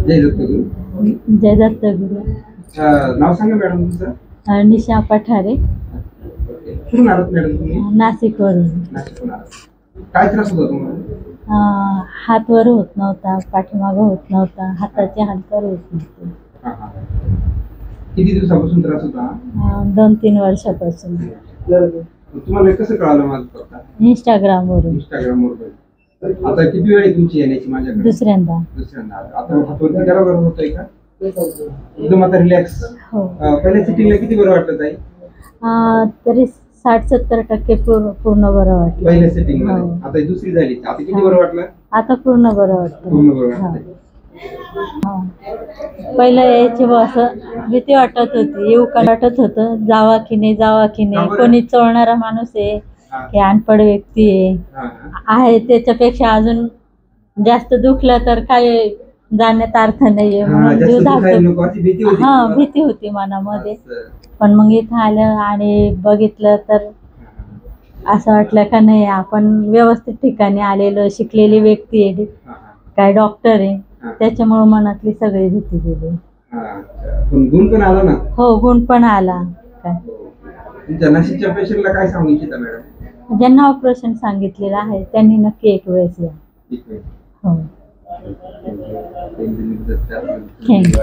जय दत्तगुरु. जय दत्तगुरु. नाव सांगा मॅडम तुमचं. निशा पठारे. कुठून आलात मॅडम तुम्ही? नाशिकवरून. नाशिकहून आलात. काय त्रास होता तुम्हाला? हात वर होत नव्हता, पाठीमागं होत नव्हता, हाताचे हालचाल होत नव्हते. किती दिवसापासून त्रास होता? 2-3 वर्षापासून. तुम्हाला कसं कळालं माझं? इंस्टाग्रामवरून. आता किती वेळ आहे तुमची येण्याची माझ्याकडे? दुसऱ्यांदा. आता हातवरती करा बरं होतंय का? एकदम आता रिलॅक्स. हो. पहिल्या सिटिंगला किती बरं वाटत आहे? तरी 60-70% पूर्ण बरं वाटलं. पहिल्या सिटिंग मध्ये. आता दुसरी झाली, आता किती बरं वाटलं? आता पूर्ण बरं वाटतं. पूर्ण बरं वाटतंय. पहिलं यायची असं भीती वाटत होती, येऊ का वाटत होतं, जावा की नाही, कोणी चोळणारा माणूस आहे की अनपढ व्यक्ती आहे त्याच्यापेक्षा अजून जास्त दुखलं तर काय जाण्यात अर्थ नाहीये म्हणून जीव धावतो. भीती होती मनामध्ये. पण मग इथं आलं आणि बघितलं तर असं वाटलं का नाही, आपण व्यवस्थित ठिकाणी आलेलो, शिकलेली व्यक्ती आहे, काय डॉक्टर आहे, त्याच्यामुळे मनातली सगळी भीती गेली. गुण पण आला ना? हो, गुण पण आला. काय तुमच्या नशीबच्या पेशंटला काय सांगू इच्छिता मॅडम? ज्यांना ऑपरेशन सांगितलेलं आहे त्यांनी नक्की एक वेळेस या. हो. थँक्यू.